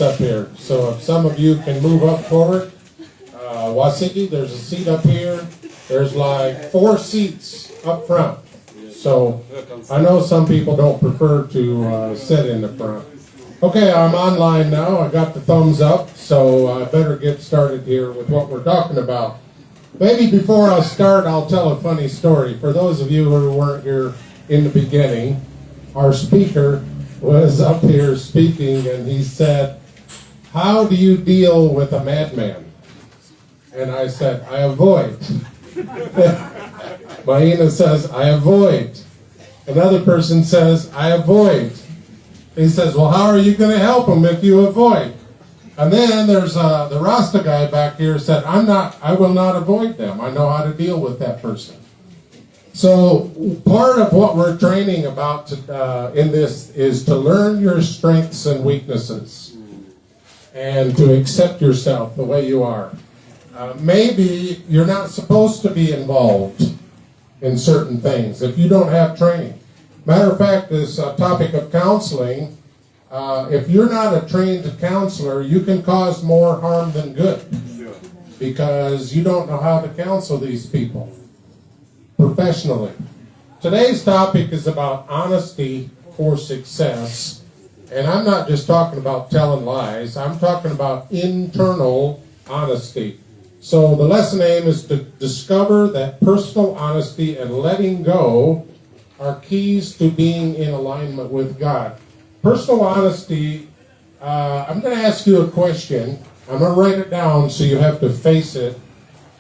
up here. So if some of you can move up forward, Wasiki, there's a seat up here. There's like 4 seats up front. So I know some people don't prefer to sit in the front. Okay, I'm online now. I got the thumbs up, so I better get started here with what we're talking about. Maybe before I start, I'll tell a funny story. For those of you who weren't here in the beginning, our speaker was up here speaking, and he said, "How do you deal with a madman?" And I said, "I avoid." Maina says, "I avoid." Another person says, "I avoid." He says, "Well, how are you going to help him if you avoid?" And then there's the Rasta guy back here said, I will not avoid them. I know how to deal with that person. So part of what we're training about in this is to learn your strengths and weaknesses and to accept yourself the way you are. Maybe you're not supposed to be involved in certain things if you don't have training. Matter of fact, this topic of counseling, if you're not a trained counselor, you can cause more harm than good because you don't know how to counsel these people professionally. Today's topic is about honesty for success, and I'm not just talking about telling lies. I'm talking about internal honesty. So the lesson aim is to discover that personal honesty and letting go are keys to being in alignment with God. Personal honesty, I'm going to ask you a question. I'm going to write it down so you have to face it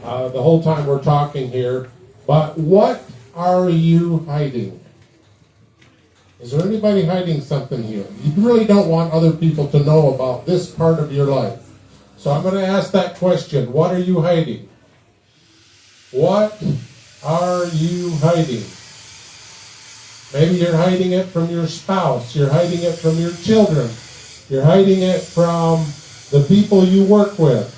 the whole time we're talking here. But what are you hiding? Is there anybody hiding something here? You really don't want other people to know about this part of your life. So I'm going to ask that question. What are you hiding? What are you hiding? Maybe you're hiding it from your spouse. You're hiding it from your children. You're hiding it from the people you work with.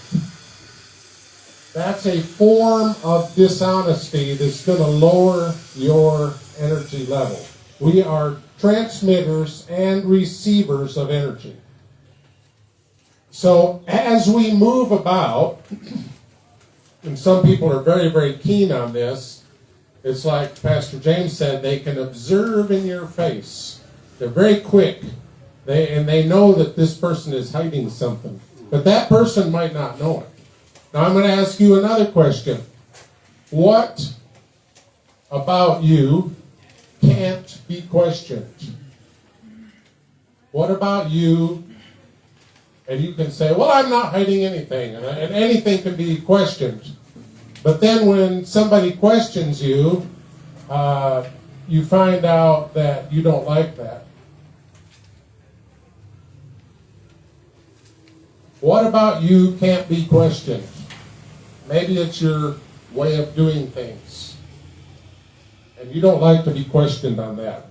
That's a form of dishonesty that's going to lower your energy level. We are transmitters and receivers of energy. So as we move about, and some people are very, very keen on this, it's like Pastor James said, they can observe in your face. They're very quick. They know that this person is hiding something. But that person might not know it. Now I'm going to ask you another question. What about you can't be questioned? What about you? And you can say, well, I'm not hiding anything. And anything can be questioned. But then when somebody questions you, you find out that you don't like that. What about you can't be questioned? Maybe it's your way of doing things. And you don't like to be questioned on that.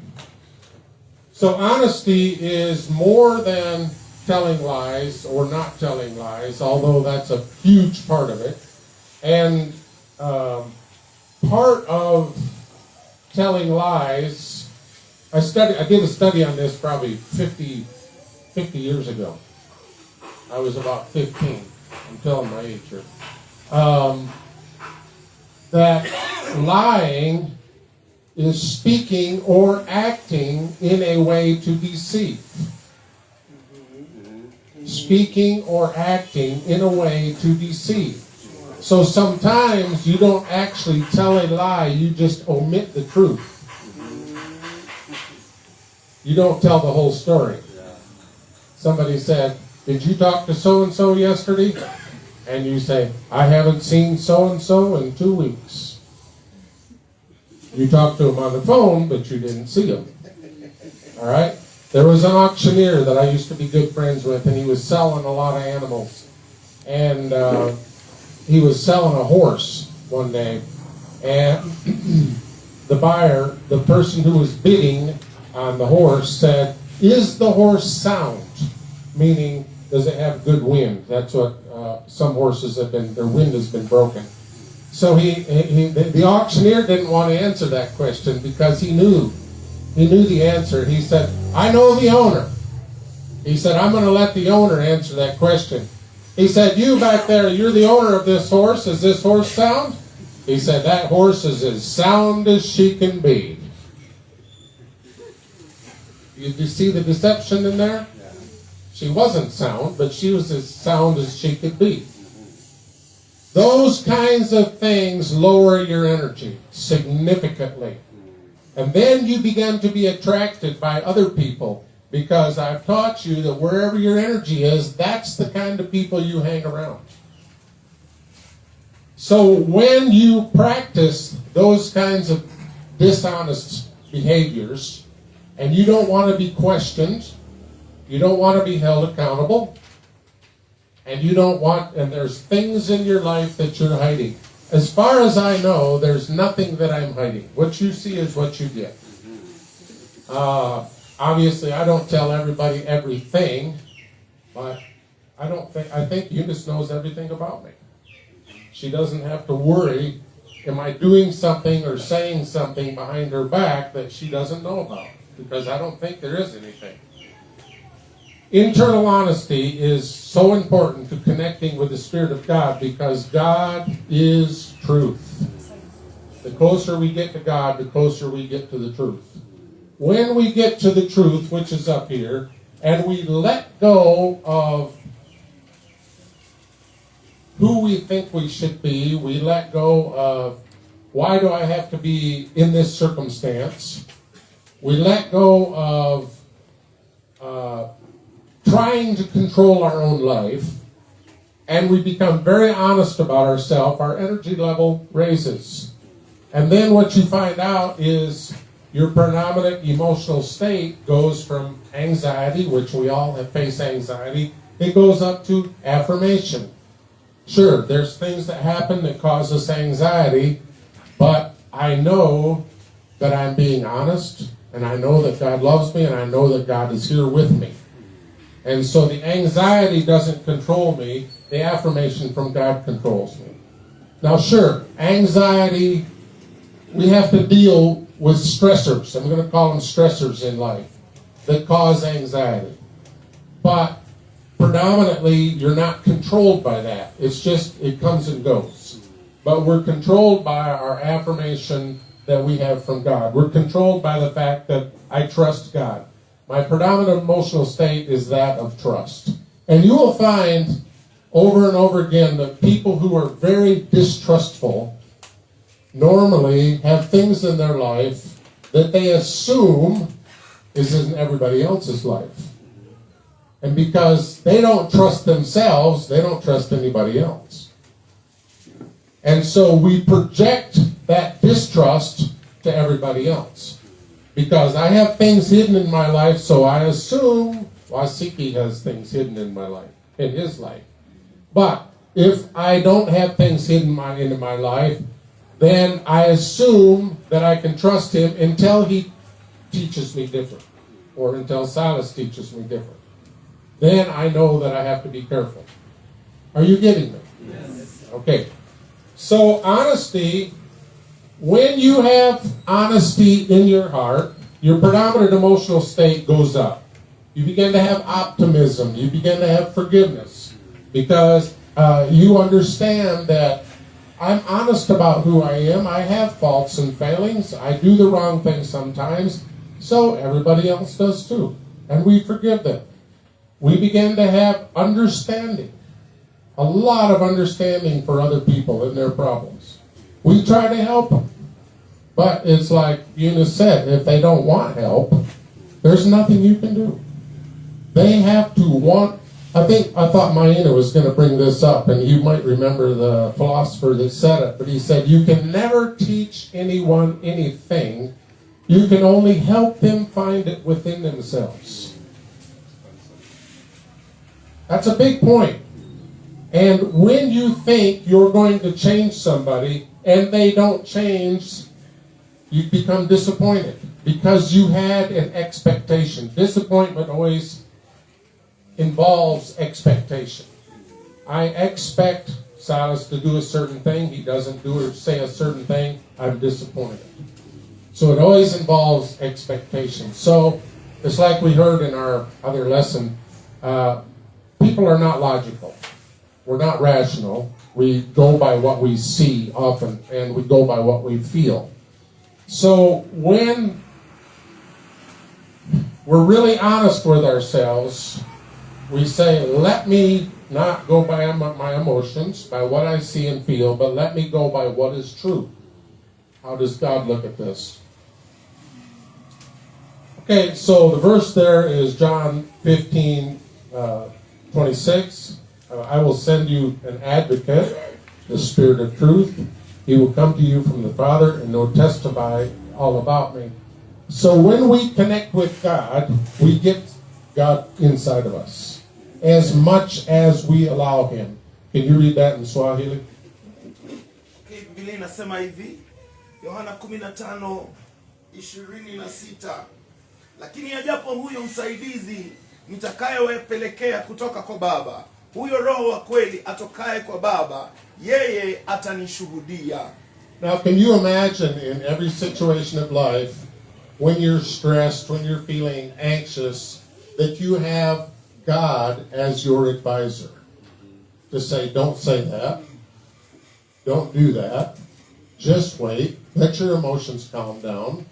So honesty is more than telling lies or not telling lies, although that's a huge part of it. And part of telling lies, I did a study on this probably 50 years ago. I was about 15. I'm telling my age here. That lying is speaking or acting in a way to deceive. Speaking or acting in a way to deceive. So sometimes you don't actually tell a lie, you just omit the truth. You don't tell the whole story. Somebody said, did you talk to so-and-so yesterday? And you say, I haven't seen so-and-so in 2 weeks. You talked to him on the phone, but you didn't see him. All right? There was an auctioneer that I used to be good friends with, and he was selling a lot of animals. And he was selling a horse one day. And the buyer, the person who was bidding on the horse, said, is the horse sound? Meaning, does it have good wind? That's what some horses have been, their wind has been broken. So the auctioneer didn't want to answer that question because he knew the answer. He said, I know the owner. He said, I'm going to let the owner answer that question. He said, you back there, you're the owner of this horse. Is this horse sound? He said, that horse is as sound as she can be. You see the deception in there? She wasn't sound, but she was as sound as she could be. Those kinds of things lower your energy significantly. And then you begin to be attracted by other people, because I've taught you that wherever your energy is, that's the kind of people you hang around. So when you practice those kinds of dishonest behaviors, and you don't want to be questioned, you don't want to be held accountable, and there's things in your life that you're hiding. As far as I know, there's nothing that I'm hiding. What you see is what you get. Obviously, I don't tell everybody everything, but I think Eunice knows everything about me. She doesn't have to worry, am I doing something or saying something behind her back that she doesn't know about? Because I don't think there is anything. Internal honesty is so important to connecting with the Spirit of God, because God is truth. The closer we get to God, the closer we get to the truth. When we get to the truth, which is up here, and we let go of who we think we should be, we let go of why do I have to be in this circumstance, we let go of trying to control our own life, and we become very honest about ourselves, our energy level raises. And then what you find out is your predominant emotional state goes from anxiety, which we all have faced anxiety, it goes up to affirmation. Sure, there's things that happen that cause us anxiety, but I know that I'm being honest, and I know that God loves me, and I know that God is here with me. And so the anxiety doesn't control me, the affirmation from God controls me. Now sure, anxiety, we have to deal with stressors. I'm going to call them stressors in life that cause anxiety. But predominantly, you're not controlled by that. It's just, it comes and goes. But we're controlled by our affirmation that we have from God. We're controlled by the fact that I trust God. My predominant emotional state is that of trust. And you will find over and over again that people who are very distrustful normally have things in their life that they assume is in everybody else's life. And because they don't trust themselves, they don't trust anybody else. And so we project that distrust to everybody else. Because I have things hidden in my life, so I assume Wasiki has things hidden in my life, in his life. But if I don't have things hidden in my life, then I assume that I can trust him until he teaches me different, or until Silas teaches me different. Then I know that I have to be careful. Are you getting me? Yes. Okay. So honesty, when you have honesty in your heart, your predominant emotional state goes up. You begin to have optimism. You begin to have forgiveness. Because you understand that I'm honest about who I am. I have faults and failings. I do the wrong thing sometimes. So everybody else does too. And we forgive them. We begin to have understanding. A lot of understanding for other people and their problems. We try to help them. But it's like Eunice said, if they don't want help, there's nothing you can do. They have to want. I thought Maina was going to bring this up, and you might remember the philosopher that said it, but he said, you can never teach anyone anything. You can only help them find it within themselves. That's a big point. And when you think you're going to change somebody and they don't change, you become disappointed because you had an expectation. Disappointment always involves expectation. I expect Silas to do a certain thing. He doesn't do or say a certain thing. I'm disappointed. So it always involves expectation. So it's like we heard in our other lesson, People are not logical. We're not rational. We go by what we see often, and we go by what we feel. So when we're really honest with ourselves, we say, let me not go by my emotions, by what I see and feel, but let me go by what is true. How does God look at this? Okay, so the verse there is John 15, 26. I will send you an advocate, the Spirit of truth. He will come to you from the Father and will testify all about me. So when we connect with God, we get God inside of us, as much as we allow Him. Can you read that in Swahili? Okay, Biblia inasema hivi, Yohana 15:26. Lakini ajapo huyo msaidizi nitakayewapelekea kutoka kwa Baba, huyo Roho wa kweli atokaye kwa Baba, yeye atanishuhudia. Now, can you imagine in every situation of life, when you're stressed, when you're feeling anxious, that you have God as your advisor? To say, don't say that. Don't do that. Just wait. Let your emotions calm down.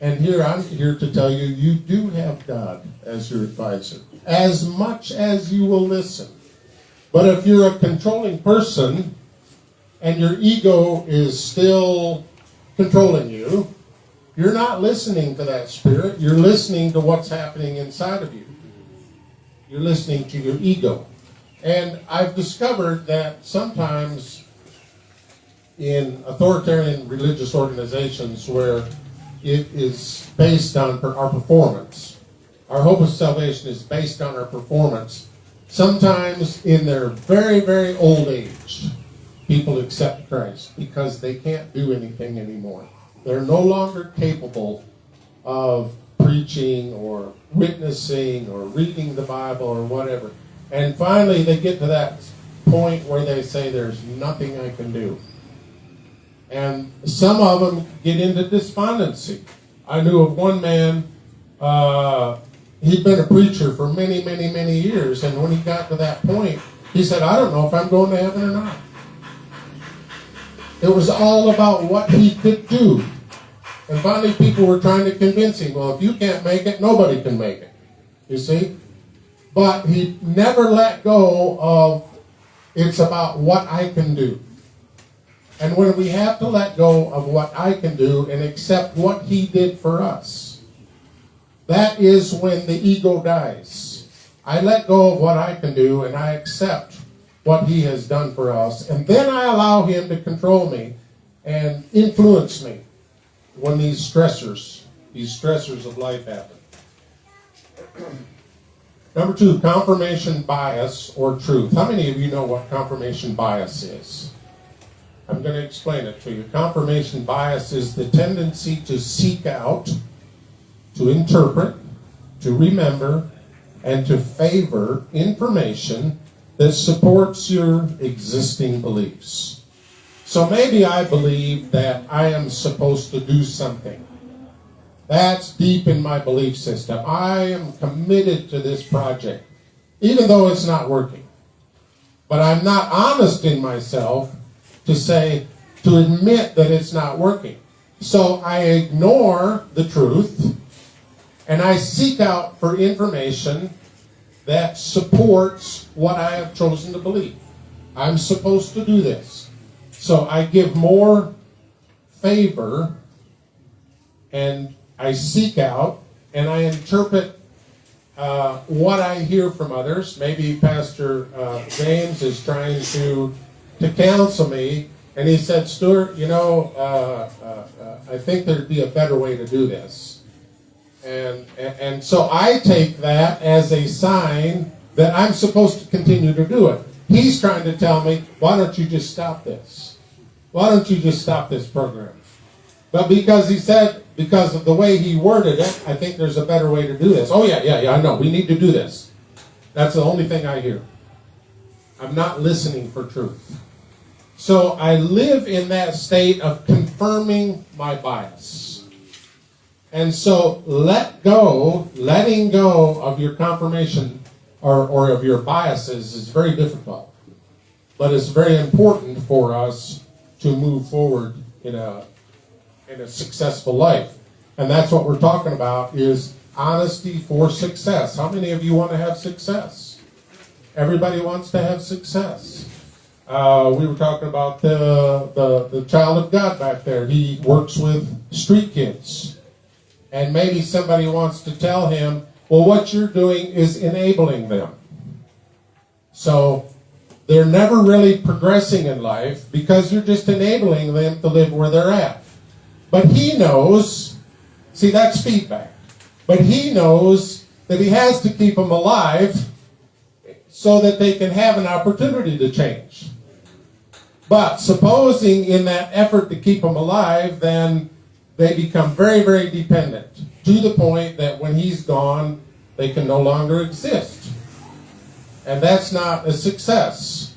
And here, I'm here to tell you, you do have God as your advisor, as much as you will listen. But if you're a controlling person, and your ego is still controlling you, you're not listening to that Spirit. You're listening to what's happening inside of you. You're listening to your ego. And I've discovered that sometimes in authoritarian religious organizations where it is based on our performance, our hope of salvation is based on our performance. Sometimes in their very, very old age, people accept Christ because they can't do anything anymore. They're no longer capable of preaching or witnessing or reading the Bible or whatever. And finally they get to that point where they say, there's nothing I can do. And some of them get into despondency. I knew of one man, he'd been a preacher for many, many, many years, and when he got to that point, he said, I don't know if I'm going to heaven or not. It was all about what he could do. And finally people were trying to convince him, well, if you can't make it, nobody can make it. You see? But he never let go of, it's about what I can do. And when we have to let go of what I can do and accept what He did for us, that is when the ego dies. I let go of what I can do and I accept what He has done for us. And then I allow Him to control me and influence me when these stressors of life happen. Number 2, confirmation bias or truth. How many of you know what confirmation bias is? I'm going to explain it to you. Confirmation bias is the tendency to seek out, to interpret, to remember, and to favor information that supports your existing beliefs. So maybe I believe that I am supposed to do something. That's deep in my belief system. I am committed to this project, even though it's not working. But I'm not honest in myself to admit that it's not working. So I ignore the truth and I seek out for information that supports what I have chosen to believe. I'm supposed to do this. So I give more favor and I seek out and I interpret what I hear from others. Maybe Pastor James is trying to counsel me, and he said, Stuart, I think there'd be a better way to do this. And so I take that as a sign that I'm supposed to continue to do it. He's trying to tell me, why don't you just stop this? Why don't you just stop this program? But because of the way he worded it, I think there's a better way to do this. Oh, yeah, I know. We need to do this. That's the only thing I hear. I'm not listening for truth. So I live in that state of confirming my bias. And so letting go of your confirmation or of your biases is very difficult. But it's very important for us to move forward in a successful life. And that's what we're talking about, is honesty for success. How many of you want to have success? Everybody wants to have success. We were talking about the child of God back there. He works with street kids. And maybe somebody wants to tell him, well, what you're doing is enabling them. So they're never really progressing in life because you're just enabling them to live where they're at. But he knows, see, that's feedback. But he knows that he has to keep them alive so that they can have an opportunity to change. But supposing in that effort to keep them alive, then they become very, very dependent to the point that when he's gone, they can no longer exist. And that's not a success.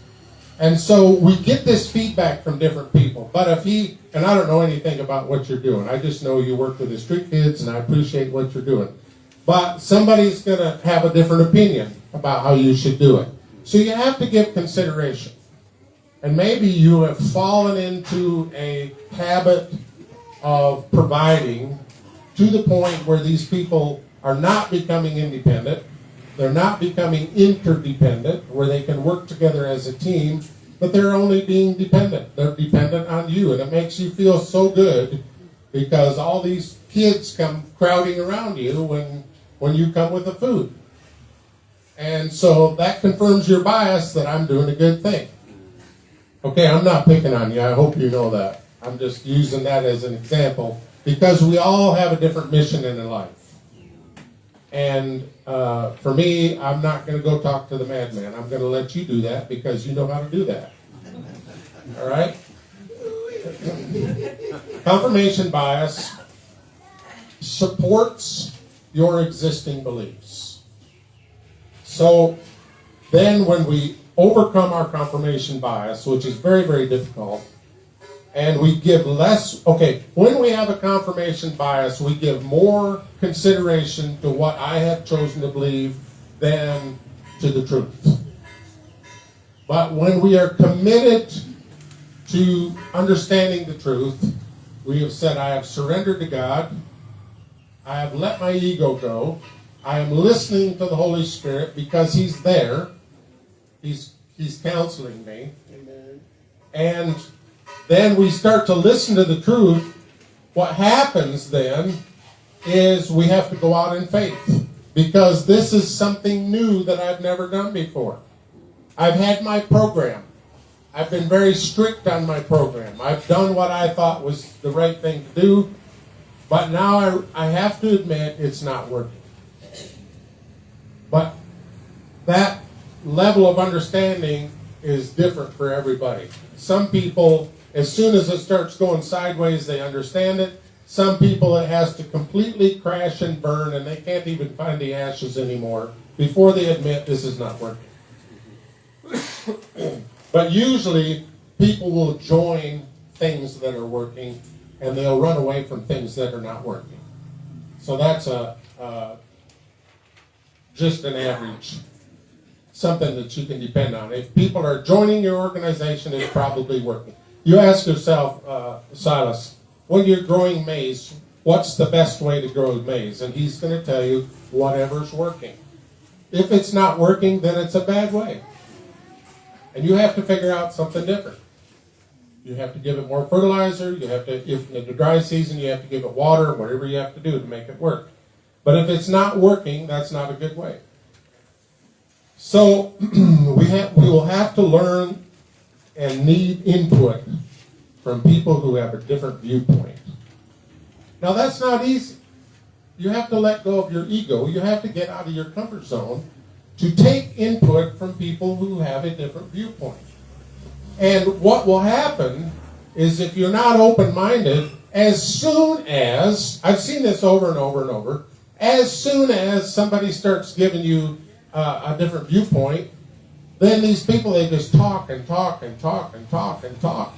And so we get this feedback from different people. But if he, and I don't know anything about what you're doing. I just know you work with the street kids and I appreciate what you're doing. But somebody's going to have a different opinion about how you should do it. So you have to give consideration. And maybe you have fallen into a habit of providing to the point where these people are not becoming independent. They're not becoming interdependent, where they can work together as a team, but they're only being dependent. They're dependent on you, and it makes you feel so good because all these kids come crowding around you when you come with the food. And so that confirms your bias that I'm doing a good thing. Okay, I'm not picking on you. I hope you know that. I'm just using that as an example because we all have a different mission in life. And for me, I'm not going to go talk to the madman. I'm going to let you do that because you know how to do that. All right? Confirmation bias supports your existing beliefs. So then when we overcome our confirmation bias, which is very, very difficult, and we give less, okay, when we have a confirmation bias, we give more consideration to what I have chosen to believe than to the truth. But when we are committed to understanding the truth, we have said, I have surrendered to God, I have let my ego go, I am listening to the Holy Spirit because He's there, He's counseling me. Amen. And then we start to listen to the truth. What happens then is we have to go out in faith because this is something new that I've never done before. I've had my program. I've been very strict on my program. I've done what I thought was the right thing to do, but now I have to admit it's not working. But that level of understanding is different for everybody. Some people, as soon as it starts going sideways, they understand it. Some people, it has to completely crash and burn, and they can't even find the ashes anymore before they admit this is not working. But usually, people will join things that are working, and they'll run away from things that are not working. So that's just an average, something that you can depend on. If people are joining your organization, it's probably working. You ask yourself, Silas, when you're growing maize, what's the best way to grow maize? And he's going to tell you whatever's working. If it's not working, then it's a bad way. And you have to figure out something different. You have to give it more fertilizer. You have to, if in the dry season, you have to give it water, whatever you have to do to make it work. But if it's not working, that's not a good way. So we will have to learn and need input from people who have a different viewpoint. Now that's not easy. You have to let go of your ego. You have to get out of your comfort zone to take input from people who have a different viewpoint. And what will happen is if you're not open-minded, as soon as, I've seen this over and over and over, as soon as somebody starts giving you a different viewpoint, then these people, they just talk and talk and talk and talk and talk.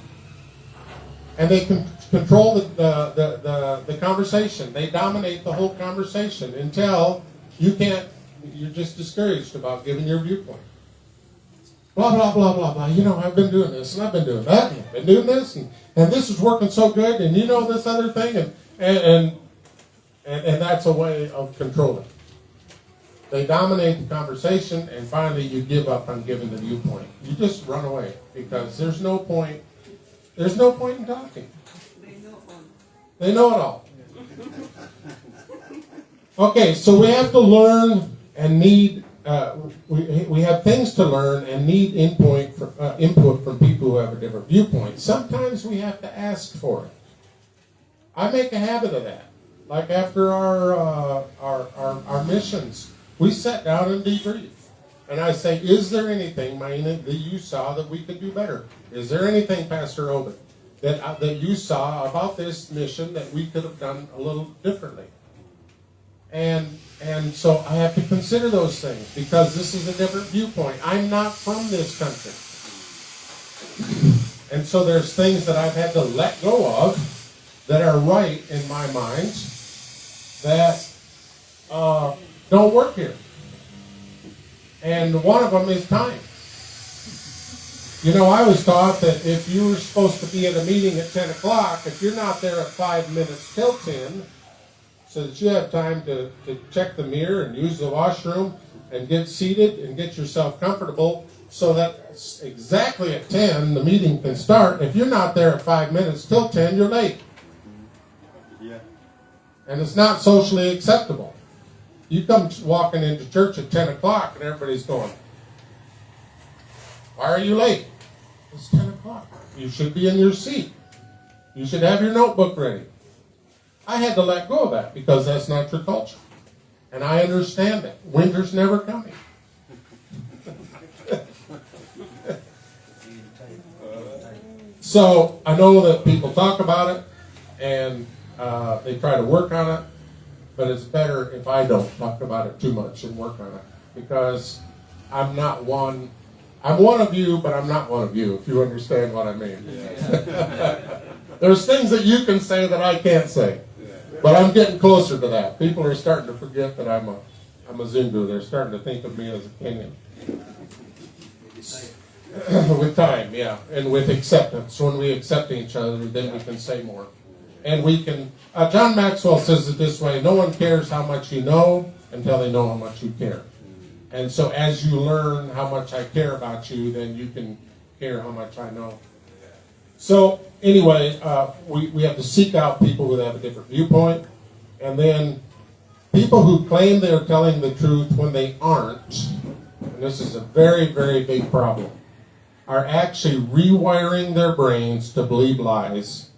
And they can control the conversation. They dominate the whole conversation until you can't you're just discouraged about giving your viewpoint. Blah, blah, blah, blah, blah. You know, I've been doing this, and I've been doing that, and I've been doing this, and this is working so good, and you know this other thing, and that's a way of controlling. They dominate the conversation, and finally you give up on giving the viewpoint. You just run away, because there's no point in talking. They know it all. Okay, so we have to learn and need, we have things to learn and need input from people who have a different viewpoint. Sometimes we have to ask for it. I make a habit of that. Like after our missions, we sat down and debrief. And I say, is there anything, Maina, that you saw that we could do better? Is there anything, Pastor Obed, that you saw about this mission that we could have done a little differently? And so I have to consider those things because this is a different viewpoint. I'm not from this country. And so there's things that I've had to let go of that are right in my mind that don't work here. And one of them is time. You know, I was taught that if you were supposed to be at a meeting at 10 o'clock, if you're not there at 5 minutes till 10, so that you have time to check the mirror and use the washroom and get seated and get yourself comfortable so that exactly at 10 the meeting can start. If you're not there at 5 minutes till 10, you're late. Yeah. And it's not socially acceptable. You come walking into church at 10 o'clock and everybody's going, why are you late? It's 10 o'clock. You should be in your seat. You should have your notebook ready. I had to let go of that because that's not your culture. And I understand it. Winter's never coming. So I know that people talk about it and they try to work on it, but it's better if I don't talk about it too much and work on it because I'm one of you, but I'm not one of you, if you understand what I mean. Yeah. There's things that you can say that I can't say. But I'm getting closer to that. People are starting to forget that I'm a Zungu. They're starting to think of me as a Kenyan. With time, yeah. And with acceptance. When we accept each other, then we can say more. And we can... John Maxwell says it this way, no one cares how much you know until they know how much you care. And so as you learn how much I care about you, then you can care how much I know. So anyway, we have to seek out people who have a different viewpoint. And then people who claim they're telling the truth when they aren't, and this is a very, very big problem, are actually rewiring their brains to believe lies.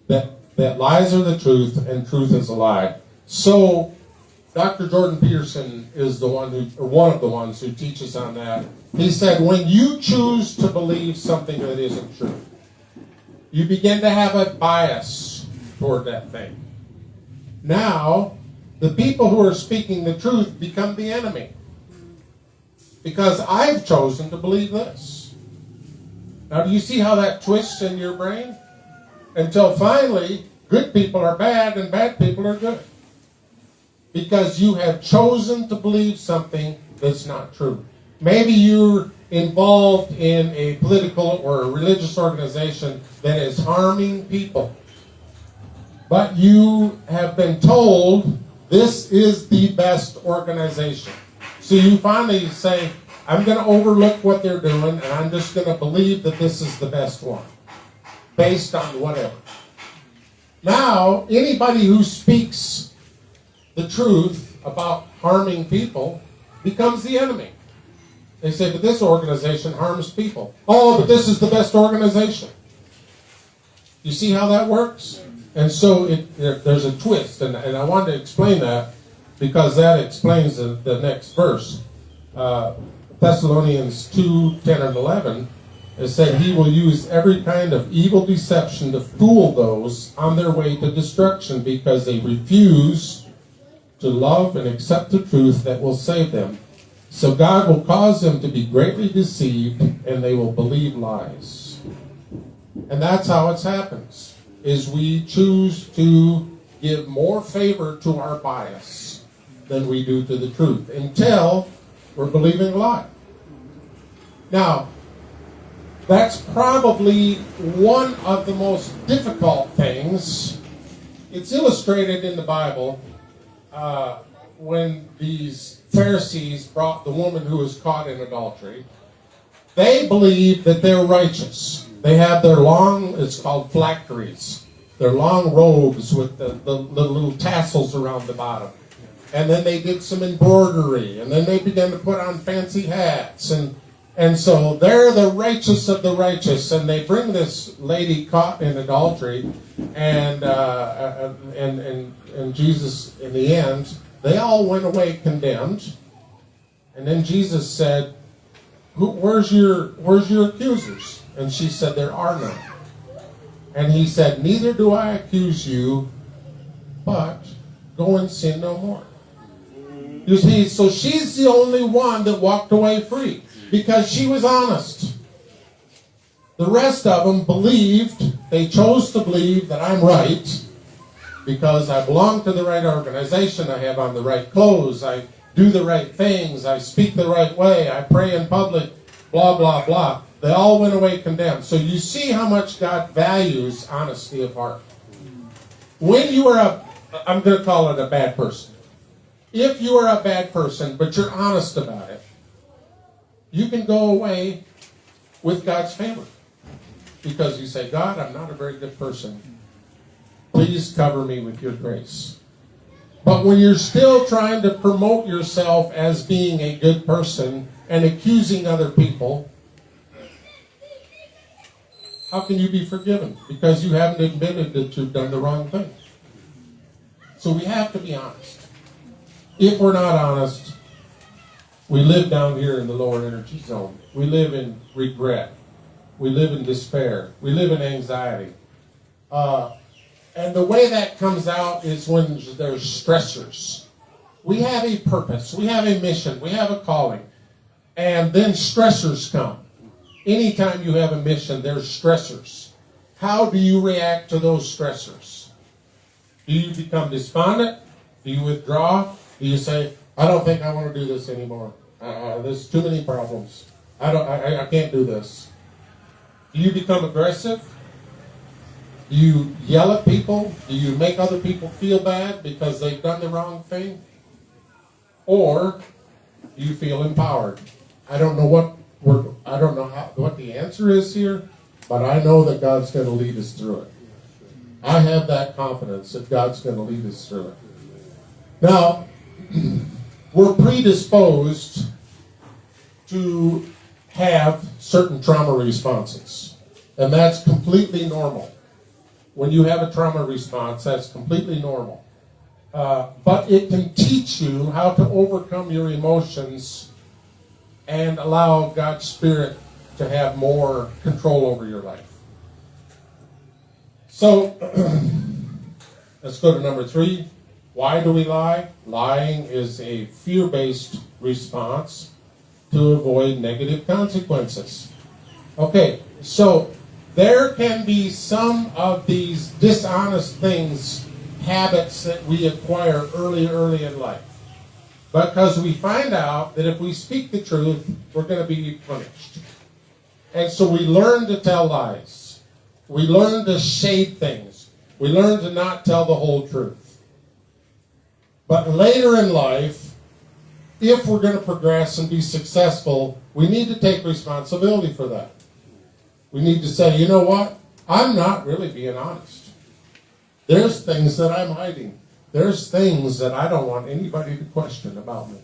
That lies are the truth and truth is a lie. So Dr. Jordan Peterson is one of the ones who teaches on that. He said, when you choose to believe something that isn't true, you begin to have a bias toward that thing. Now, the people who are speaking the truth become the enemy. Because I've chosen to believe this. Now, do you see how that twists in your brain? Until finally, good people are bad and bad people are good. Because you have chosen to believe something that's not true. Maybe you're involved in a political or a religious organization that is harming people. But you have been told this is the best organization. So you finally say, I'm going to overlook what they're doing and I'm just going to believe that this is the best one. Based on whatever. Now, anybody who speaks the truth about harming people becomes the enemy. They say, but this organization harms people. Oh, but this is the best organization. You see how that works? And so there's a twist, and I wanted to explain that because that explains the next verse. Thessalonians 2, 10 and 11, it said, he will use every kind of evil deception to fool those on their way to destruction because they refuse to love and accept the truth that will save them. So God will cause them to be greatly deceived and they will believe lies. And that's how it happens, is we choose to give more favor to our bias. than we do to the truth until we're believing a lie. Now, that's probably one of the most difficult things. It's illustrated in the Bible when these Pharisees brought the woman who was caught in adultery. They believe that they're righteous. They have their long, it's called phylacteries, their long robes with the little tassels around the bottom. And then they did some embroidery, and then they began to put on fancy hats. And so they're the righteous of the righteous, and they bring this lady caught in adultery, and Jesus, in the end, they all went away condemned. And then Jesus said, where's your accusers? And she said, there are none. And he said, neither do I accuse you, but go and sin no more. You see, so she's the only one that walked away free because she was honest. The rest of them believed, they chose to believe that I'm right because I belong to the right organization, I have on the right clothes, I do the right things, I speak the right way, I pray in public, blah, blah, blah. They all went away condemned. So you see how much God values honesty of heart. When you are I'm going to call it a bad person. If you are a bad person, but you're honest about it, you can go away with God's favor. Because you say, God, I'm not a very good person. Please cover me with your grace. But when you're still trying to promote yourself as being a good person and accusing other people, how can you be forgiven? Because you haven't admitted that you've done the wrong thing. So we have to be honest. If we're not honest, we live down here in the lower energy zone. We live in regret. We live in despair. We live in anxiety. And the way that comes out is when there's stressors. We have a purpose. We have a mission. We have a calling. And then stressors come. Anytime you have a mission, there's stressors. How do you react to those stressors? Do you become despondent? Do you withdraw? Do you say, I don't think I want to do this anymore. There's too many problems. I can't do this. Do you become aggressive? Do you yell at people? Do you make other people feel bad because they've done the wrong thing? Or do you feel empowered? I don't know what the answer is here, but I know that God's going to lead us through it. I have that confidence that God's going to lead us through it. Now, we're predisposed to have certain trauma responses, and that's completely normal. When you have a trauma response, that's completely normal. But it can teach you how to overcome your emotions and allow God's Spirit to have more control over your life. So, let's go to number 3. Why do we lie? Lying is a fear-based response to avoid negative consequences. Okay, so there can be some of these dishonest things, habits that we acquire early in life. Because we find out that if we speak the truth, we're going to be punished. And so we learn to tell lies. We learn to shade things. We learn to not tell the whole truth. But later in life, if we're going to progress and be successful, we need to take responsibility for that. We need to say, you know what? I'm not really being honest. There's things that I'm hiding. There's things that I don't want anybody to question about me.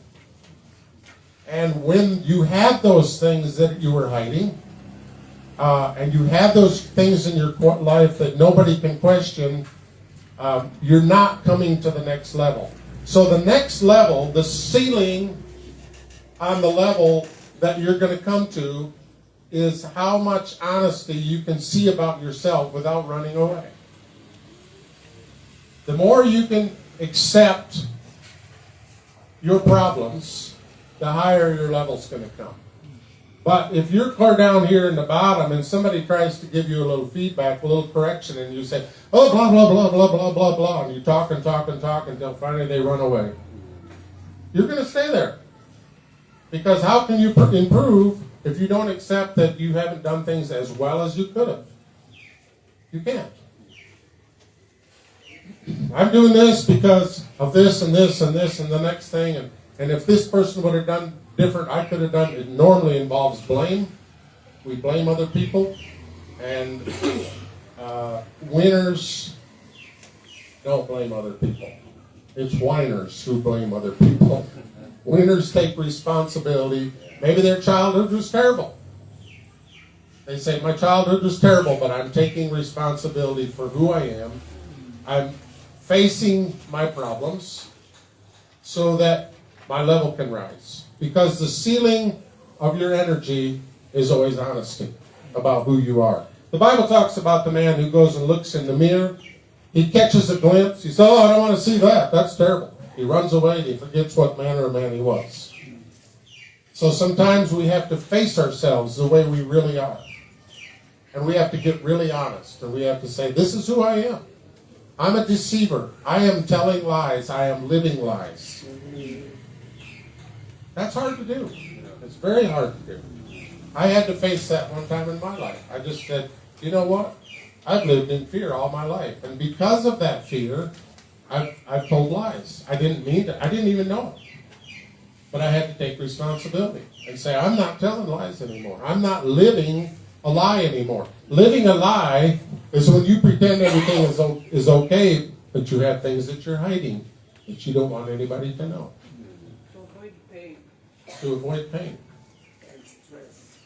And when you have those things that you were hiding, and you have those things in your life that nobody can question, you're not coming to the next level. So the next level, the ceiling on the level that you're going to come to is how much honesty you can see about yourself without running away. The more you can accept your problems, the higher your level's going to come. But if you're clear down here in the bottom and somebody tries to give you a little feedback, a little correction, and you say, oh, blah, blah, blah, blah, blah, blah, blah, and you talk until finally they run away. you're going to stay there. Because how can you improve if you don't accept that you haven't done things as well as you could have? You can't. I'm doing this because of this and this and this and the next thing. And if this person would have done different, I could have done. It normally involves blame. We blame other people. And winners don't blame other people. It's whiners who blame other people. Winners take responsibility. Maybe their childhood was terrible. They say, my childhood was terrible, but I'm taking responsibility for who I am. I'm facing my problems so that my level can rise. Because the ceiling of your energy is always honesty about who you are. The Bible talks about the man who goes and looks in the mirror. He catches a glimpse. He says, oh, I don't want to see that. That's terrible. He runs away and he forgets what manner of man he was. So sometimes we have to face ourselves the way we really are. And we have to get really honest. And we have to say, this is who I am. I'm a deceiver. I am telling lies. I am living lies. That's hard to do. It's very hard to do. I had to face that one time in my life. I just said, you know what? I've lived in fear all my life. And because of that fear, I've told lies. I didn't mean to. I didn't even know it. But I had to take responsibility and say, I'm not telling lies anymore. I'm not living a lie anymore. Living a lie is when you pretend everything is okay, but you have things that you're hiding that you don't want anybody to know. To avoid pain. To avoid pain. And stress.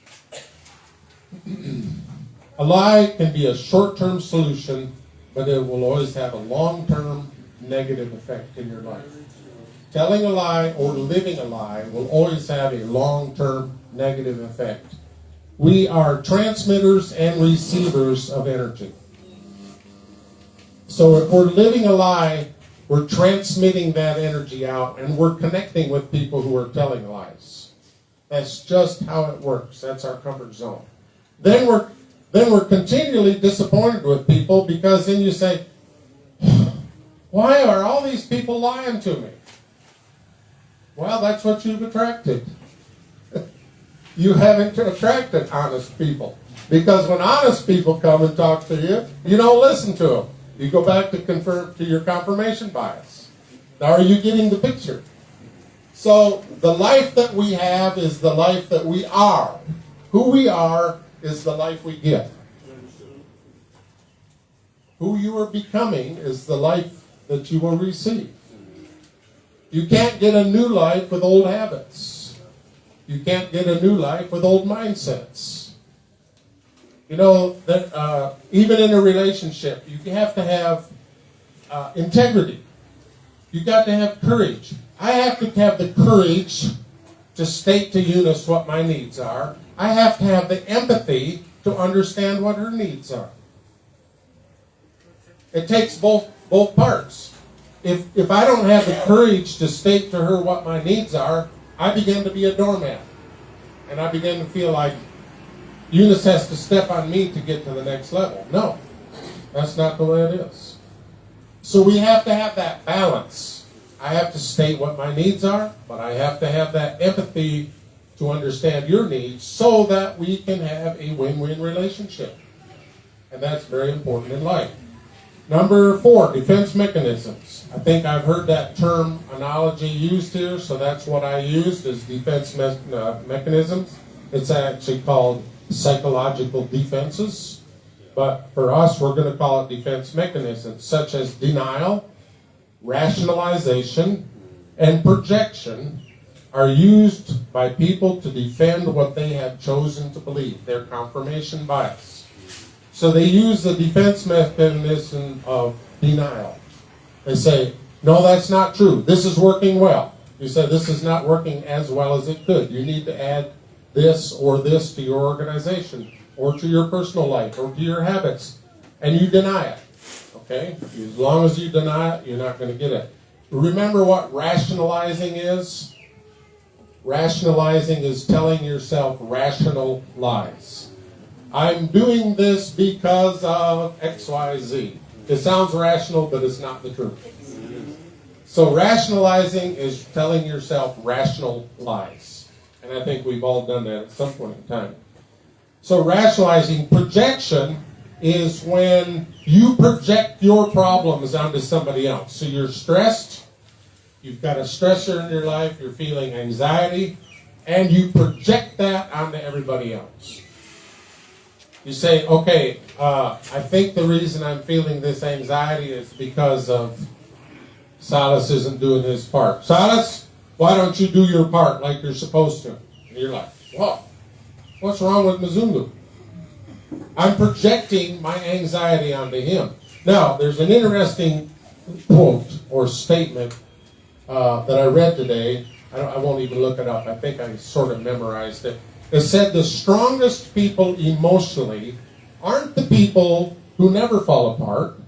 A lie can be a short-term solution, but it will always have a long-term negative effect in your life. Telling a lie or living a lie will always have a long-term negative effect. We are transmitters and receivers of energy. So if we're living a lie, we're transmitting that energy out, and we're connecting with people who are telling lies. That's just how it works. That's our comfort zone. Then we're continually disappointed with people, because then you say, why are all these people lying to me? Well, that's what you've attracted. You haven't attracted honest people. Because when honest people come and talk to you, you don't listen to them. You go back to your confirmation bias. Now, are you getting the picture? So the life that we have is the life that we are. Who we are is the life we give. Who you are becoming is the life that you will receive. You can't get a new life with old habits. You can't get a new life with old mindsets. You know, that even in a relationship, you have to have integrity. You got to have courage. I have to have the courage to state to Eunice what my needs are. I have to have the empathy to understand what her needs are. It takes both parts. If I don't have the courage to state to her what my needs are, I begin to be a doormat. And I begin to feel like Eunice has to step on me to get to the next level. No, that's not the way it is. So we have to have that balance. I have to state what my needs are, but I have to have that empathy to understand your needs so that we can have a win-win relationship. And that's very important in life. Number 4, defense mechanisms. I think I've heard that term analogy used here, so that's what I used as defense mechanisms. It's actually called psychological defenses. But for us, we're going to call it defense mechanisms, such as denial, rationalization, and projection are used by people to defend what they have chosen to believe, their confirmation bias. So they use the defense mechanism of denial. They say, no, that's not true. This is working well. You say, this is not working as well as it could. You need to add this or this to your organization or to your personal life or to your habits. And you deny it. Okay? As long as you deny it, you're not going to get it. Remember what rationalizing is? Rationalizing is telling yourself rational lies. I'm doing this because of X, Y, Z. It sounds rational, but it's not the truth. So rationalizing is telling yourself rational lies. And I think we've all done that at some point in time. So rationalizing, projection is when you project your problems onto somebody else. So you're stressed, you've got a stressor in your life, you're feeling anxiety, and you project that onto everybody else. You say, okay, I think the reason I'm feeling this anxiety is because of Silas isn't doing his part. Silas, why don't you do your part like you're supposed to? And you're like, what? What's wrong with Mzungu? I'm projecting my anxiety onto him. Now, there's an interesting quote or statement that I read today. I won't even look it up. I think I sort of memorized it. It said the strongest people emotionally aren't the people who never fall apart.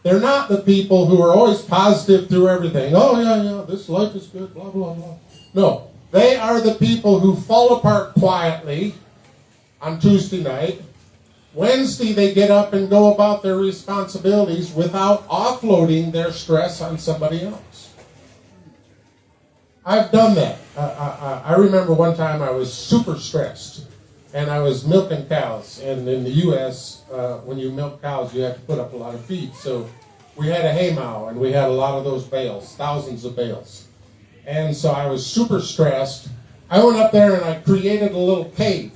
They're not the people who are always positive through everything. Oh, yeah, this life is good, blah, blah, blah. No, they are the people who fall apart quietly on Tuesday night. Wednesday, they get up and go about their responsibilities without offloading their stress on somebody else. I've done that. I remember one time I was super stressed, and I was milking cows. And in the U.S., when you milk cows, you have to put up a lot of feed. So we had a hay mow, and we had a lot of those bales, thousands of bales. And so I was super stressed. I went up there and I created a little cave.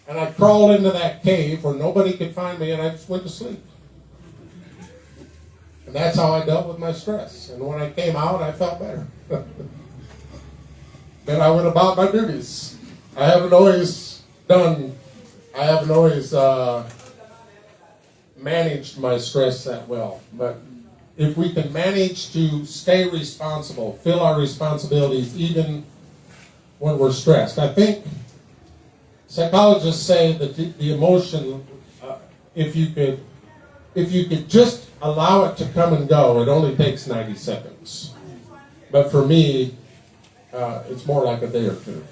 And I crawled into that cave where nobody could find me, and I just went to sleep. And that's how I dealt with my stress. And when I came out, I felt better. Then I went about my duties. I haven't always managed my stress that well. But if we can manage to stay responsible, fill our responsibilities even when we're stressed. I think psychologists say that the emotion, if you could just allow it to come and go, it only takes 90 seconds. But for me, it's more like a day or two.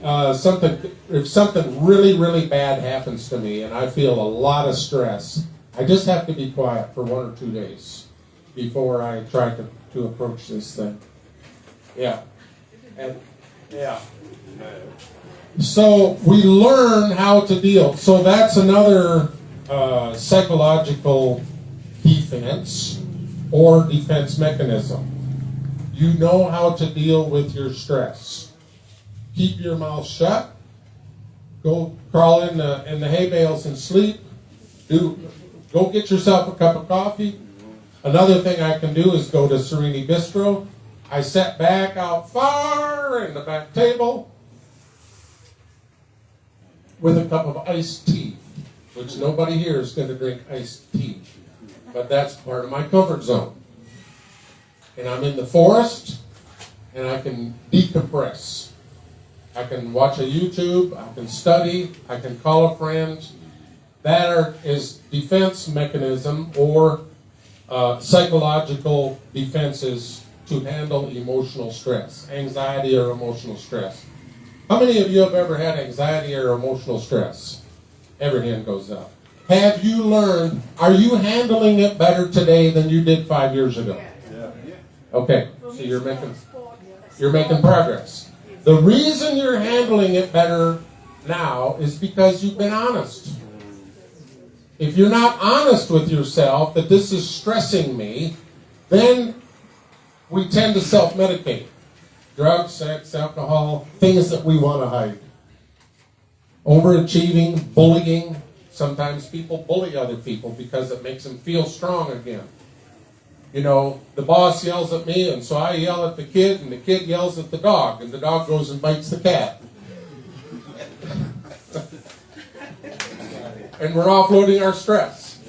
If something really, really bad happens to me and I feel a lot of stress, I just have to be quiet for 1 or 2 days before I try to approach this thing. Yeah. And, yeah. So we learn how to deal. So that's another psychological defense or defense mechanism. You know how to deal with your stress. Keep your mouth shut. Go crawl in the hay bales and sleep. Go get yourself a cup of coffee. Another thing I can do is go to Serenity Bistro. I sat back out far in the back table with a cup of iced tea, which nobody here is going to drink iced tea. But that's part of my comfort zone. And I'm in the forest, and I can decompress. I can watch a YouTube, I can study, I can call a friend. That is defense mechanism or psychological defenses to handle emotional stress, anxiety or emotional stress. How many of you have ever had anxiety or emotional stress? Every hand goes up. Have you learned, are you handling it better today than you did 5 years ago? Okay, so you're making progress. The reason you're handling it better now is because you've been honest. If you're not honest with yourself that this is stressing me, then we tend to self-medicate. Drugs, sex, alcohol, things that we want to hide. Overachieving, bullying. Sometimes people bully other people because it makes them feel strong again. You know, the boss yells at me, and so I yell at the kid, and the kid yells at the dog, and the dog goes and bites the cat. And we're offloading our stress.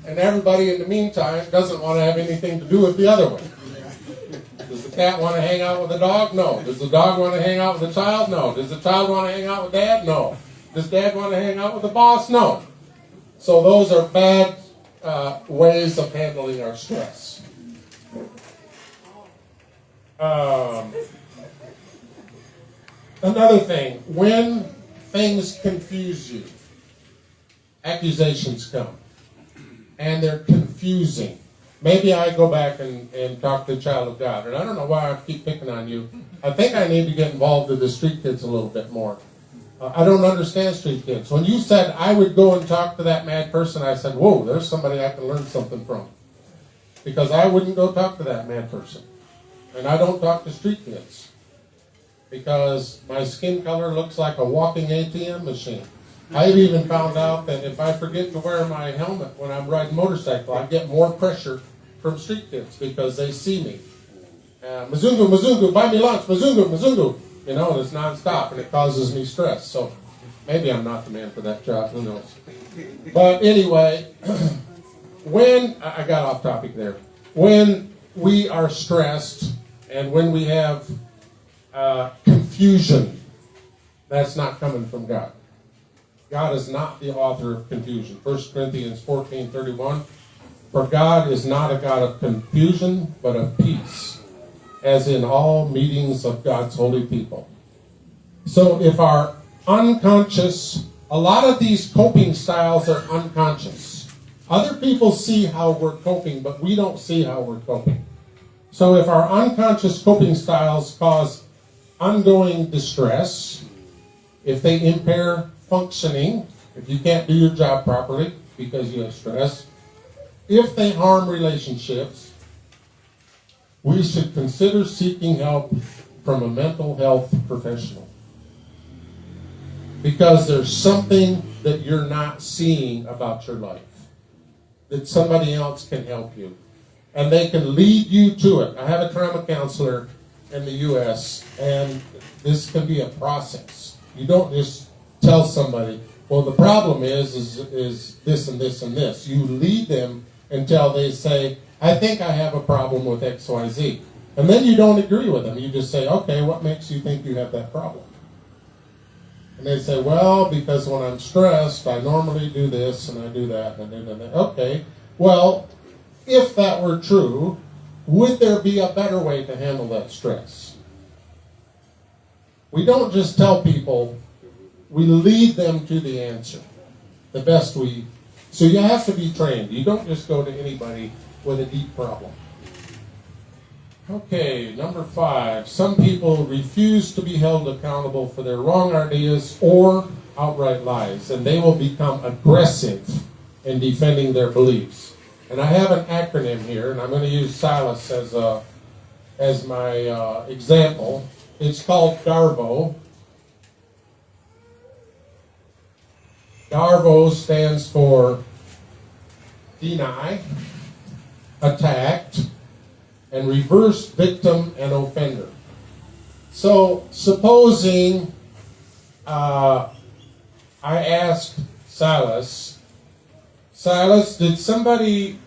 And everybody in the meantime doesn't want to have anything to do with the other one. Does the cat want to hang out with the dog? No. Does the dog want to hang out with the child? No. Does the child want to hang out with dad? No. Does dad want to hang out with the boss? No. So those are bad ways of handling our stress. Another thing, when things confuse you, accusations come, and they're confusing. maybe I go back and talk to the child of God. And I don't know why I keep picking on you. I think I need to get involved with the street kids a little bit more. I don't understand street kids. When you said I would go and talk to that mad person, I said, whoa, there's somebody I can learn something from. Because I wouldn't go talk to that mad person. And I don't talk to street kids. Because my skin color looks like a walking ATM machine. I've even found out that if I forget to wear my helmet when I'm riding motorcycle, I get more pressure from street kids because they see me. Mzungu, Mzungu, buy me lunch, Mzungu, Mzungu. You know, and it's nonstop and it causes me stress. So maybe I'm not the man for that job, who knows. But anyway, when, I got off topic there. When we are stressed and when we have confusion, that's not coming from God. God is not the author of confusion. 1 Corinthians 14:31. For God is not a God of confusion, but of peace, as in all meetings of God's holy people. So if our unconscious, a lot of these coping styles are unconscious. Other people see how we're coping, but we don't see how we're coping. So if our unconscious coping styles cause ongoing distress, if they impair functioning, if you can't do your job properly because you have stress, if they harm relationships, we should consider seeking help from a mental health professional. Because there's something that you're not seeing about your life, that somebody else can help you. And they can lead you to it. I have a trauma counselor in the U.S., and this can be a process. You don't just tell somebody, well, the problem is this and this and this. You lead them until they say, I think I have a problem with X, Y, Z. And then you don't agree with them. You just say, okay, what makes you think you have that problem? And they say, well, because when I'm stressed, I normally do this and I do that and I do that. Okay, well, if that were true, would there be a better way to handle that stress? We don't just tell people, we lead them to the answer. The best we... So you have to be trained. You don't just go to anybody with a deep problem. Okay, number 5. Some people refuse to be held accountable for their wrong ideas or outright lies, and they will become aggressive in defending their beliefs. And I have an acronym here, and I'm going to use Silas as my example. It's called DARVO. DARVO stands for deny, attacked, and reverse victim and offender. So, supposing I asked Silas, did somebody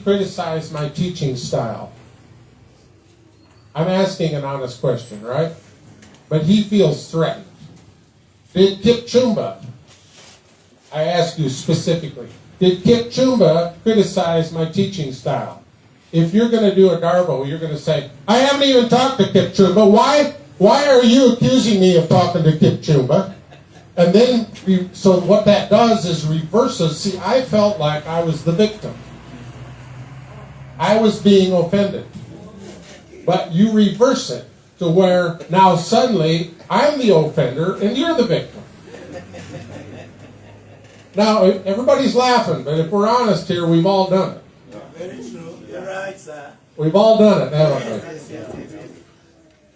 criticize my teaching style? I'm asking an honest question, right? But he feels threatened. Did Kip Chumba, I ask you specifically, did Kip Chumba criticize my teaching style? If you're going to do a Darbo, you're going to say, I haven't even talked to Kip Chumba. Why are you accusing me of talking to Kip Chumba? And then, so what that does is reverses. See, I felt like I was the victim. I was being offended. But you reverse it to where now suddenly I'm the offender and you're the victim. Now, everybody's laughing, but if we're honest here, we've all done it. Very true. You're right, sir. We've all done it, haven't we? Yes.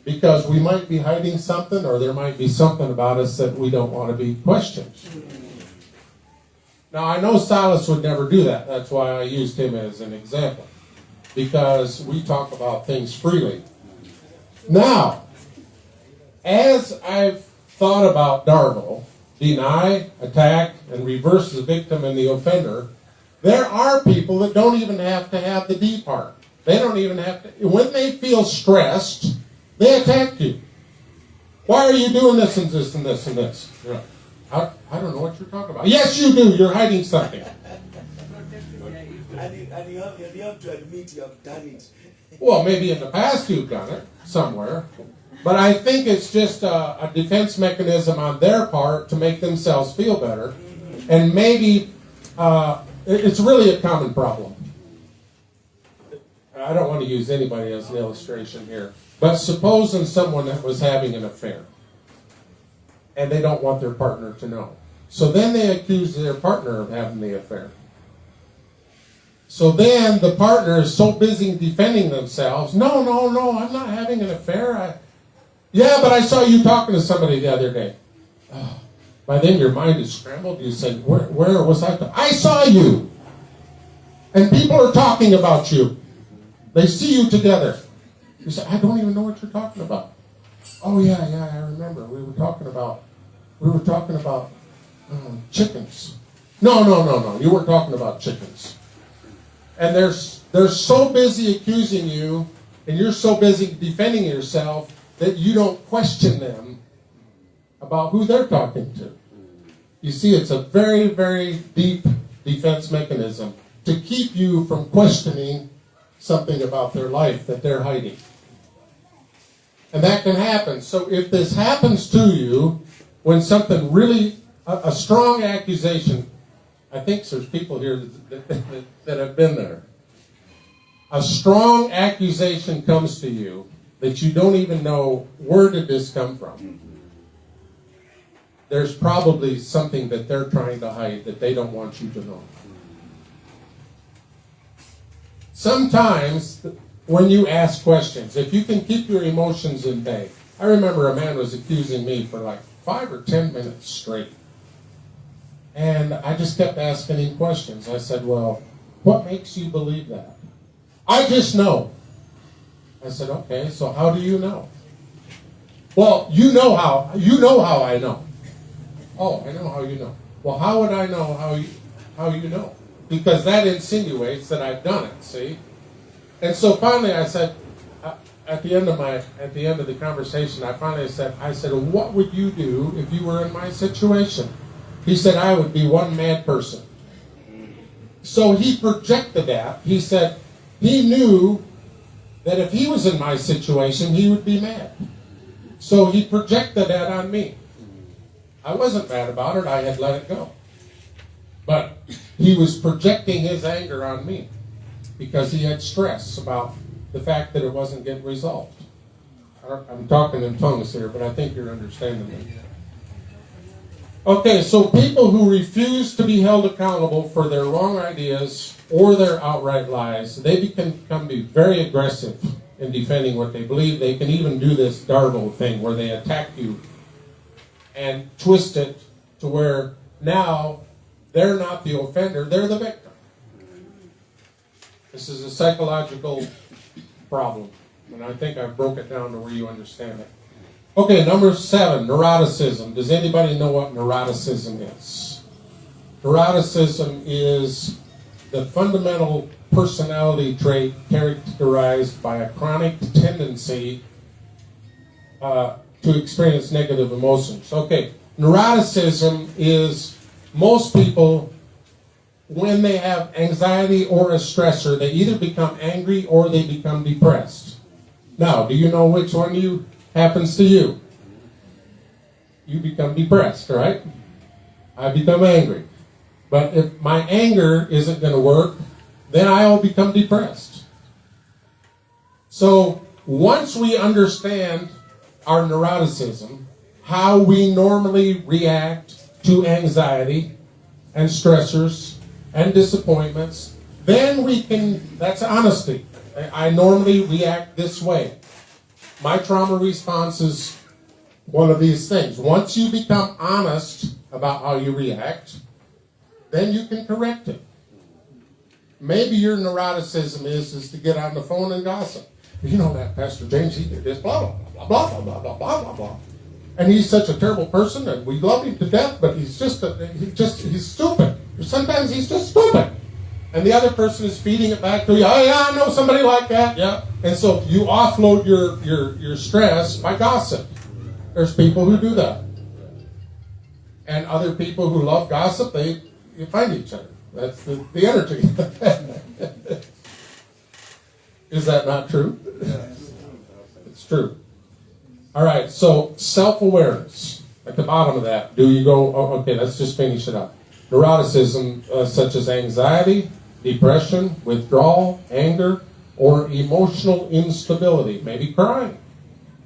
Because we might be hiding something, or there might be something about us that we don't want to be questioned. Now, I know Silas would never do that. That's why I used him as an example. Because we talk about things freely. Now, as I've thought about Darbo, deny, attack, and reverse the victim and the offender, there are people that don't even have to have the D part. They don't even have to. When they feel stressed, they attack you. Why are you doing this and this and this and this? You're like, I don't know what you're talking about. Yes, you do. You're hiding something. And you have to admit you have done it. Well, maybe in the past you've done it somewhere. But I think it's just a defense mechanism on their part to make themselves feel better. And maybe It's really a common problem. I don't want to use anybody as an illustration here, but supposing someone that was having an affair, and they don't want their partner to know. So then they accuse their partner of having the affair. So then the partner is so busy defending themselves. No, I'm not having an affair. Yeah, but I saw you talking to somebody the other day. Oh, by then your mind is scrambled. You say, where was I? I saw you. And people are talking about you. They see you together. You say, I don't even know what you're talking about. Oh yeah, I remember. We were talking about chickens. No. You weren't talking about chickens. And they're so busy accusing you, and you're so busy defending yourself that you don't question them about who they're talking to. You see, it's a very, very deep defense mechanism to keep you from questioning something about their life that they're hiding. And that can happen. So if this happens to you, when something really, a strong accusation, I think there's people here that have been there. A strong accusation comes to you that you don't even know, where did this come from? There's probably something that they're trying to hide that they don't want you to know. Sometimes when you ask questions, if you can keep your emotions in bay. I remember a man was accusing me for like 5 or 10 minutes straight. And I just kept asking him questions. I said, well, what makes you believe that? I just know. I said, okay, so how do you know? Well, you know how I know. Oh, I know how you know. Well, how would I know how you know? Because that insinuates that I've done it, see? And so finally I said, at the end of the conversation, I finally said, what would you do if you were in my situation? He said, I would be one mad person. So he projected that. He said he knew that if he was in my situation, he would be mad. So he projected that on me. I wasn't mad about it. I had let it go. But he was projecting his anger on me because he had stress about the fact that it wasn't getting resolved. I'm talking in tongues here, but I think you're understanding me. Okay, so people who refuse to be held accountable for their wrong ideas or their outright lies, they can be very aggressive in defending what they believe. They can even do this Darvo thing where they attack you and twist it to where now they're not the offender, they're the victim. This is a psychological problem, and I think I broke it down to where you understand it. Okay, number 7, neuroticism. Does anybody know what neuroticism is? Neuroticism is the fundamental personality trait characterized by a chronic tendency to experience negative emotions. Okay, neuroticism is most people, when they have anxiety or a stressor, they either become angry or they become depressed. Now, do you know which one happens to you? You become depressed, right? I become angry. But if my anger isn't going to work, then I'll become depressed. So once we understand our neuroticism, how we normally react to anxiety and stressors and disappointments, then we can, that's honesty. I normally react this way. My trauma response is one of these things. Once you become honest about how you react, then you can correct it. Maybe your neuroticism is to get on the phone and gossip. You know that Pastor James, he did this, blah, blah, blah, blah, blah, blah, blah, blah, blah. And he's such a terrible person, and we love him to death, but he's stupid. Sometimes he's just stupid. And the other person is feeding it back to you. Oh yeah, I know somebody like that. Yeah. And so you offload your stress by gossip. There's people who do that. And other people who love gossip, you find each other. That's the energy. Is that not true? Yes. It's true. All right, so self-awareness. At the bottom of that, do you go, oh, okay, let's just finish it up. neuroticism such as anxiety, depression, withdrawal, anger, or emotional instability, maybe crying.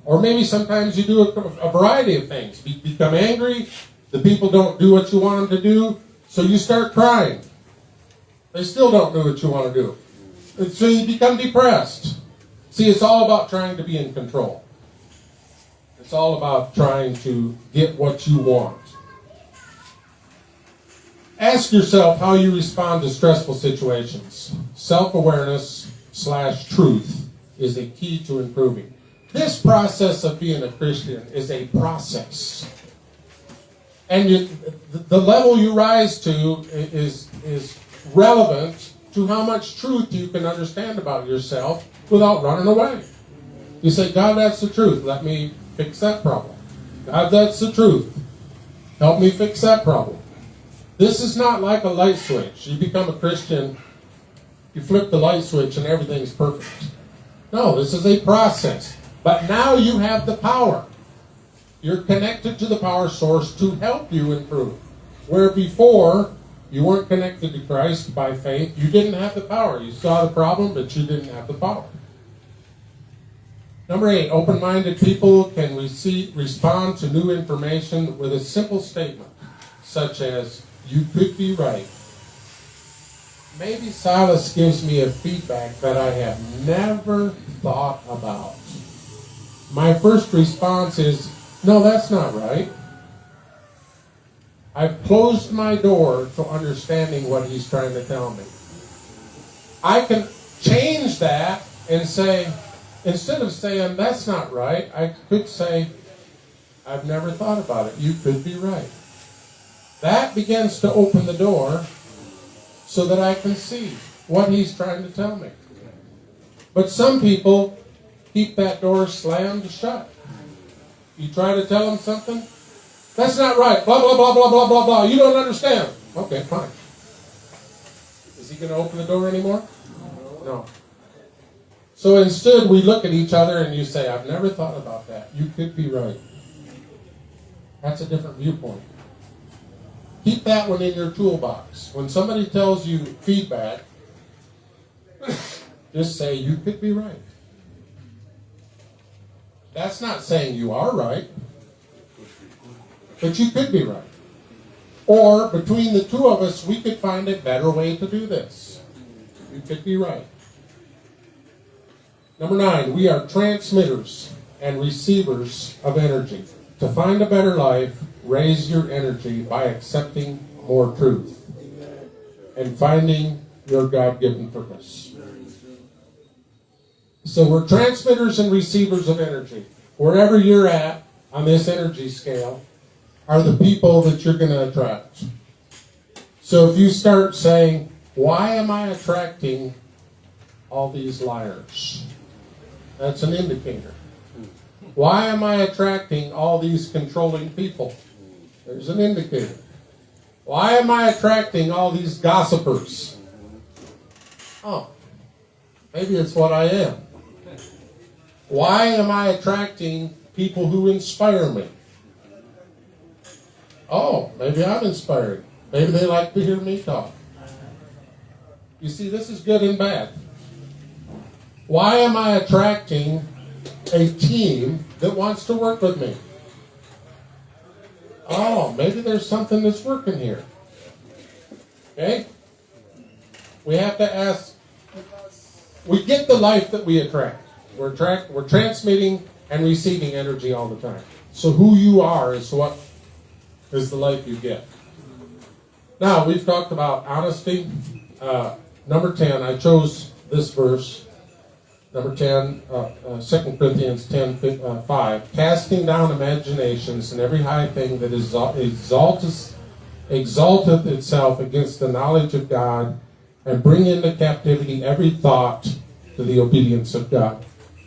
Or maybe sometimes you do a variety of things. You become angry, the people don't do what you want them to do, so you start crying. They still don't do what you want to do. And so you become depressed. See, it's all about trying to be in control. It's all about trying to get what you want. Ask yourself how you respond to stressful situations. Self-awareness / truth is a key to improving. This process of being a Christian is a process. And the level you rise to is relevant to how much truth you can understand about yourself without running away. You say, God, that's the truth. Let me fix that problem. God, that's the truth. Help me fix that problem. This is not like a light switch. You become a Christian, you flip the light switch and everything's perfect. No, this is a process. But now you have the power. You're connected to the power source to help you improve. Where before, you weren't connected to Christ by faith, you didn't have the power. You saw the problem, but you didn't have the power. Number 8, open-minded people can respond to new information with a simple statement, such as, you could be right. Maybe Silas gives me a feedback that I have never thought about. My first response is, no, that's not right. I've closed my door to understanding what he's trying to tell me. I can change that and say, instead of saying, that's not right, I could say, I've never thought about it. You could be right. That begins to open the door so that I can see what he's trying to tell me. But some people keep that door slammed shut. You try to tell them something, that's not right, blah, blah, blah, blah, blah, blah, blah. You don't understand. Okay, fine. Is he going to open the door anymore? No. So instead, we look at each other and you say, I've never thought about that. You could be right. That's a different viewpoint. Keep that one in your toolbox. When somebody tells you feedback, just say, you could be right. That's not saying you are right, but you could be right. Or between the two of us, we could find a better way to do this. You could be right. Number 9, we are transmitters and receivers of energy. To find a better life, raise your energy by accepting more truth and finding your God-given purpose. So we're transmitters and receivers of energy. Wherever you're at on this energy scale are the people that you're going to attract. So if you start saying, why am I attracting all these liars? That's an indicator. Why am I attracting all these controlling people? There's an indicator. Why am I attracting all these gossipers? Oh, maybe it's what I am. Why am I attracting people who inspire me? Oh, maybe I'm inspiring. Maybe they like to hear me talk. You see, this is good and bad. Why am I attracting a team that wants to work with me? Oh, maybe there's something that's working here. Okay? We have to ask, we get the life that we attract. We're transmitting and receiving energy all the time. So who you are is what is the life you get. Now, we've talked about honesty. Number 10, I chose this verse. Number 10, 2 Corinthians 10:5. Casting down imaginations and every high thing that exalteth itself against the knowledge of God, and bring into captivity every thought to the obedience of God.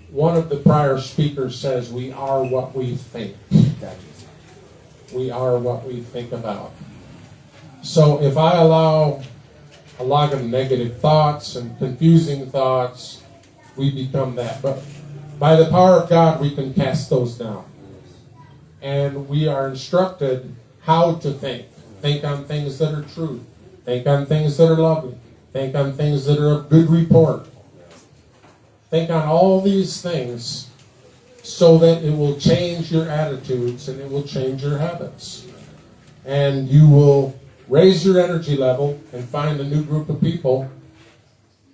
One of the prior speakers says, we are what we think. We are what we think about. So if I allow a lot of negative thoughts and confusing thoughts, we become that. But by the power of God, we can cast those down. And we are instructed how to think. Think on things that are true. Think on things that are lovely. Think on things that are of good report. Think on all these things so that it will change your attitudes and it will change your habits. And you will raise your energy level and find a new group of people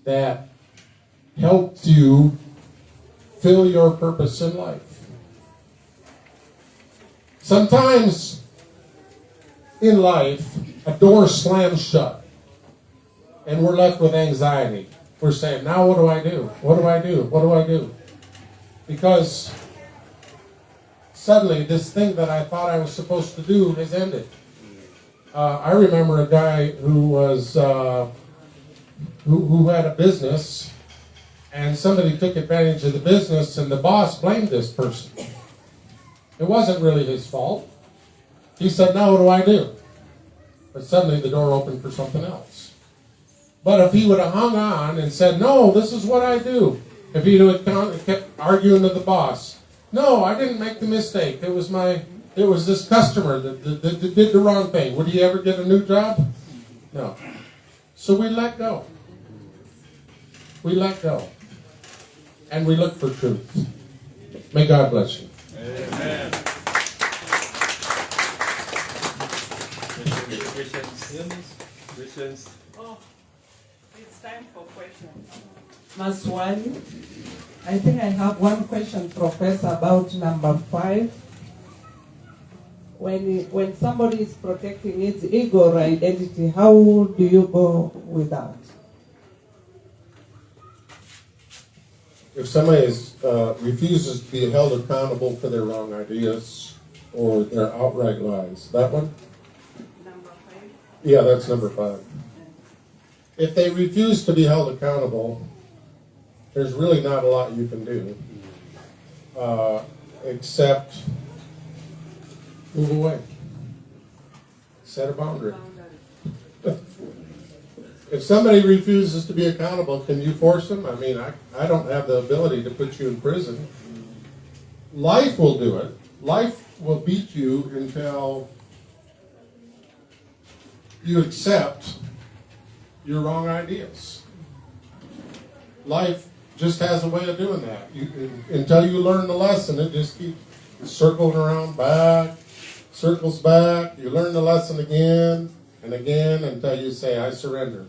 that help you fill your purpose in life. Sometimes in life, a door slams shut and we're left with anxiety. We're saying, now what do I do? What do I do? What do I do? Because suddenly this thing that I thought I was supposed to do has ended. I remember a guy who was who had a business, and somebody took advantage of the business, and the boss blamed this person. It wasn't really his fault. He said, now what do I do? But suddenly the door opened for something else. But if he would have hung on and said, no, this is what I do. If he would have kept arguing to the boss, no, I didn't make the mistake. It was this customer that did the wrong thing. Would he ever get a new job? No. So we let go. We let go. And we look for truth. May God bless you. Amen. Questions? Oh, it's time for questions. Maswali, I think I have one question, Professor, about number 5. When somebody is protecting its ego or identity, how do you go with that? If somebody refuses to be held accountable for their wrong ideas or their outright lies, that one? Number 5. Yeah, that's number 5. If they refuse to be held accountable, there's really not a lot you can do except move away. Set a boundary. If somebody refuses to be accountable, can you force them? I mean, I don't have the ability to put you in prison. Life will do it. Life will beat you until you accept your wrong ideas. Life just has a way of doing that. Until you learn the lesson, it just keeps circling around back, circles back. You learn the lesson again and again until you say, I surrender.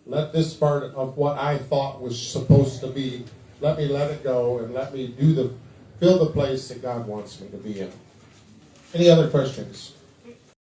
Let this part of what I thought was supposed to be, let me let it go and let me fill the place that God wants me to be in. Any other questions?